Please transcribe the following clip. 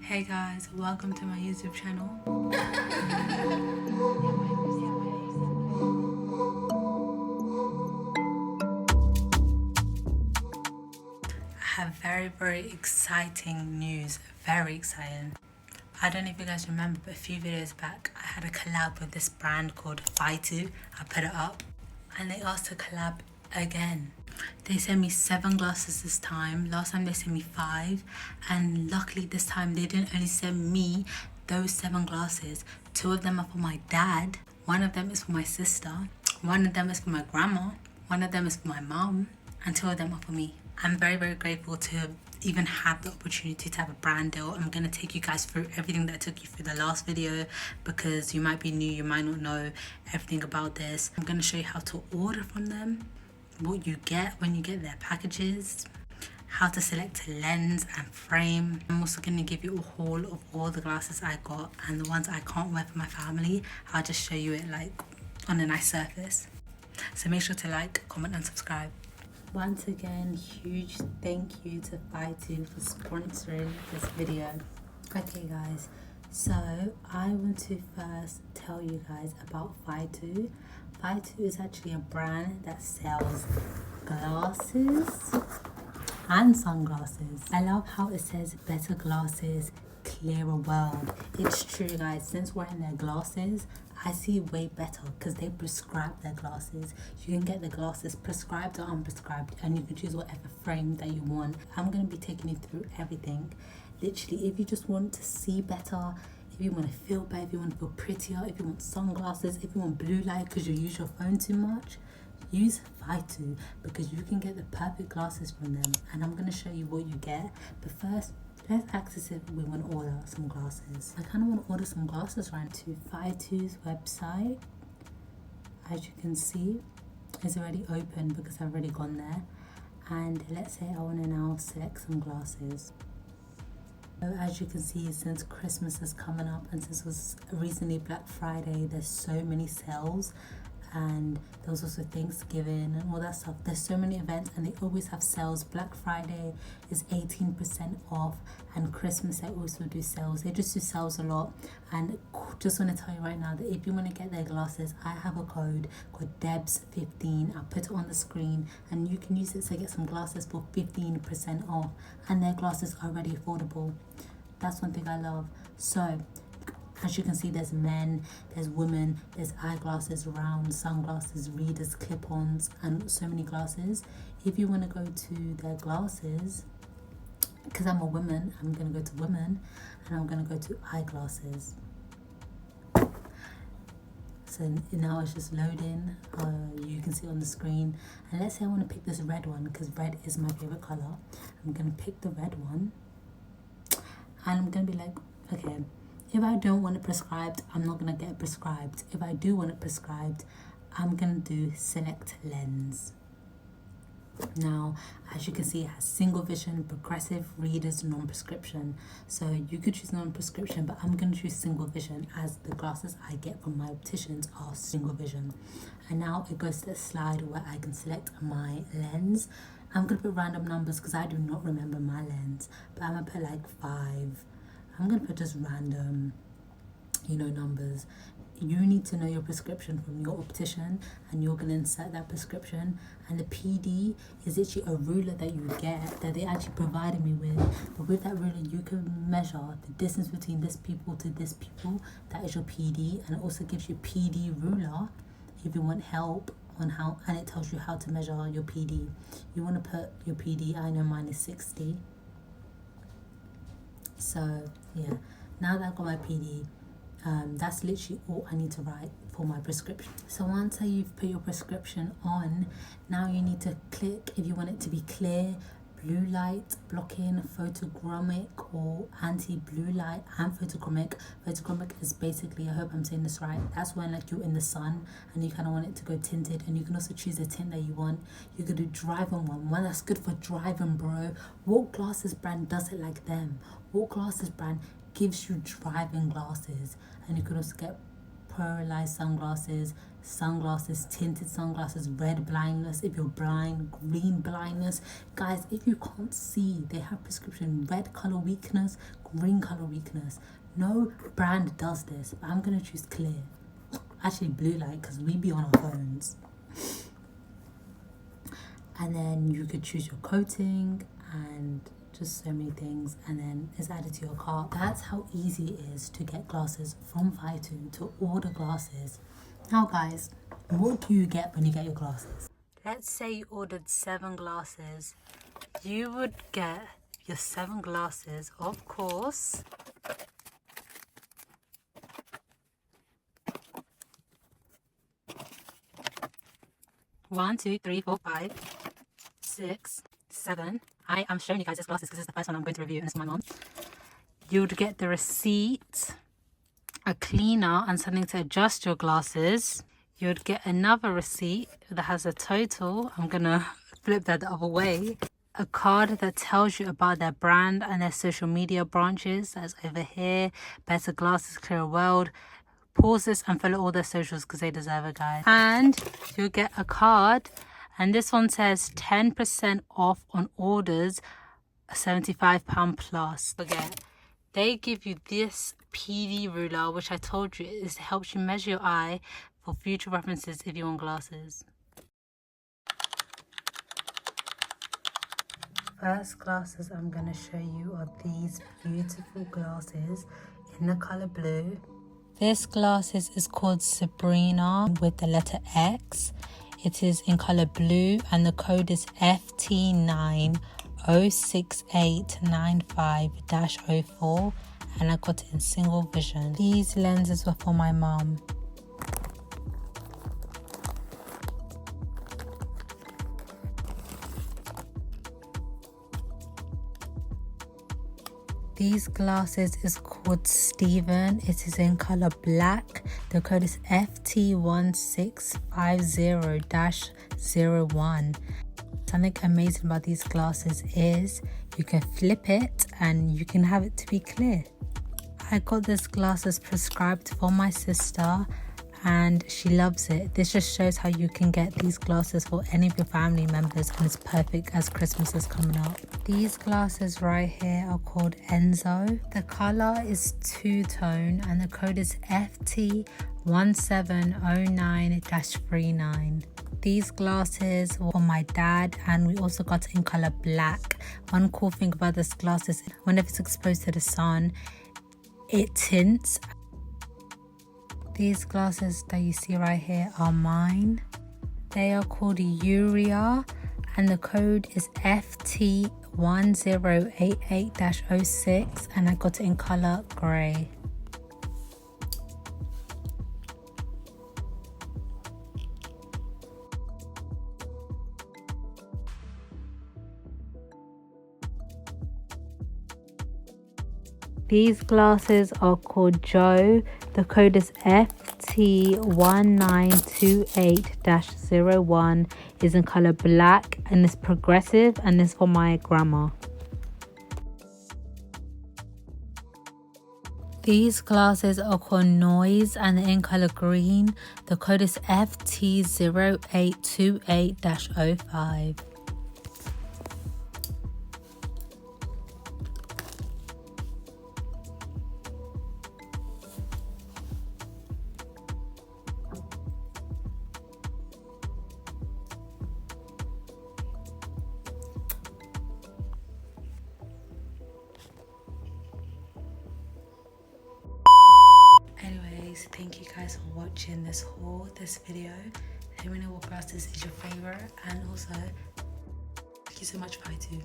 Hey guys, welcome to my YouTube channel. I have very exciting news, very exciting. I don't know if you guys remember, but a few videos back I had a collab with this brand called Fytoo. I put it up and they asked to collab again. They sent me 7 glasses this time. Last time they sent me 5, and luckily this time they didn't only send me those 7 glasses. 2 of them are for my dad, 1 of them is for my sister, 1 of them is for my grandma, 1 of them is for my mom, and 2 of them are for me. I'm very grateful to even have the opportunity to have a brand deal. I'm going to take you guys through everything that I took you through the last video, because you might be new, you might not know everything about this. I'm going to show you how to order from them, what you get when you get their packages, how to select a lens and frame. I'm also going to give you a haul of all the glasses I got and the ones I can't wear for my family. I'll just show you it like on a nice surface. So make sure to like, comment and subscribe. Once again, huge thank you to Fytoo for sponsoring this video. Okay guys, so I want to first tell you guys about Fytoo. Fytoo is actually a brand that sells glasses and sunglasses. I love how it says better glasses, clearer world. It's true guys, since wearing their glasses I see way better because they prescribe their glasses. You can get the glasses prescribed or unprescribed, and you can choose whatever frame that you want. I'm going to be taking you through everything. Literally, if you just want to see better, if you want to feel better, if you want to feel prettier, if you want sunglasses, if you want blue light because you use your phone too much, use Fytoo because you can get the perfect glasses from them. And I'm going to show you what you get. But first, let's access it. We want to order some glasses. I kind of want to order some glasses right to Fytoo's website. As you can see, it's already open because I've already gone there. And let's say I want to now select some glasses. So as you can see, since Christmas is coming up and since it was recently Black Friday, there's so many sales, and there was also Thanksgiving and all that stuff. There's so many events and they always have sales. Black Friday is 18% off, and Christmas they also do sales. They just do sales a lot. And just want to tell you right now that if you want to get their glasses, I have a code called Debszz15. I'll put it on the screen and you can use it to get some glasses for 15% off, and their glasses are already affordable. That's one thing I love. So as you can see, there's men, there's women, there's eyeglasses, round, sunglasses, readers, clip-ons, and so many glasses. If you want to go to their glasses, because I'm a woman, I'm going to go to women, and I'm going to go to eyeglasses. So now it's just loading. You can see on the screen. And let's say I want to pick this red one, because red is my favorite color. I'm going to pick the red one. And I'm going to be like, okay, if I don't want it prescribed, I'm not going to get it prescribed. If I do want it prescribed, I'm going to do select lens. Now, as you can see, it has single vision, progressive, readers, non-prescription. So you could choose non-prescription, but I'm going to choose single vision as the glasses I get from my opticians are single vision. And now it goes to a slide where I can select my lens. I'm going to put random numbers because I do not remember my lens, but I'm going to put like 5. I'm going to put just random, numbers. You need to know your prescription from your optician, and you're going to insert that prescription. And the PD is actually a ruler that you get that they actually provided me with. But with that ruler, you can measure the distance between this pupil to this pupil. That is your PD, and it also gives you PD ruler if you want help on how, and it tells you how to measure your PD. You want to put your PD, I know mine is 60. So yeah, now that I've got my PD, that's literally all I need to write for my prescription. So once you've put your prescription on, now you need to click if you want it to be clear, blue light, blocking, photochromic, or anti-blue light and photochromic. Photochromic is basically, I hope I'm saying this right, that's when like you're in the sun and you kind of want it to go tinted, and you can also choose the tint that you want. You could do driving one that's good for driving, bro. What glasses brand does it like them? What glasses brand gives you driving glasses? And you could also get polarized sunglasses, sunglasses, tinted sunglasses, red blindness, if you're blind, green blindness. Guys, if you can't see, they have prescription red color weakness, green color weakness. No brand does this, but I'm gonna choose clear. Actually blue light, because we be on our phones. And then you could choose your coating and just so many things, and then it's added to your cart. That's how easy it is to get glasses from Fytoo, to order glasses. Now guys, what do you get when you get your glasses? Let's say you ordered 7 glasses. You would get your 7 glasses, of course. One, two, three, four, 5, 6, 7. I am showing you guys this glasses because this is the first one I'm going to review, and it's for my mom. You'd get the receipt, a cleaner and something to adjust your glasses. You'd get another receipt that has a total. I'm gonna flip that the other way. A card that tells you about their brand and their social media branches. That's over here. Better Glasses, Clearer World. Pause this and follow all their socials because they deserve it, guys. And you'll get a card, and this one says 10% off on orders £75 plus. Forget. They give you this PD ruler, which I told you is helps you measure your eye for future references if you want glasses. First glasses I'm going to show you are these beautiful glasses in the color blue. This glasses is called Sabrina with the letter X. It is in color blue and the code is FT906895-04, and I got it in single vision. These lenses were for my mum. These glasses is called Steven. It is in color black. The code is FT1650-01. Something amazing about these glasses is you can flip it and you can have it to be clear. I got this glasses prescribed for my sister and she loves it. This just shows how you can get these glasses for any of your family members, and it's perfect as Christmas is coming up. These glasses right here are called Enzo. The color is two-tone and the code is FT1709-39. These glasses were for my dad and we also got it in color black. One cool thing about this glasses, whenever it's exposed to the sun, it tints. These glasses that you see right here are mine. They are called Urea and the code is FT1088-06, and I got it in color grey. These glasses are called Joe. The code is FT1928-01, is in color black and is progressive and is for my grandma. These glasses are called Noise and they're in color green. The code is FT0828-05. Anyways, thank you guys for watching this video. Let me know what glasses is your favorite, and also thank you so much, Fytoo.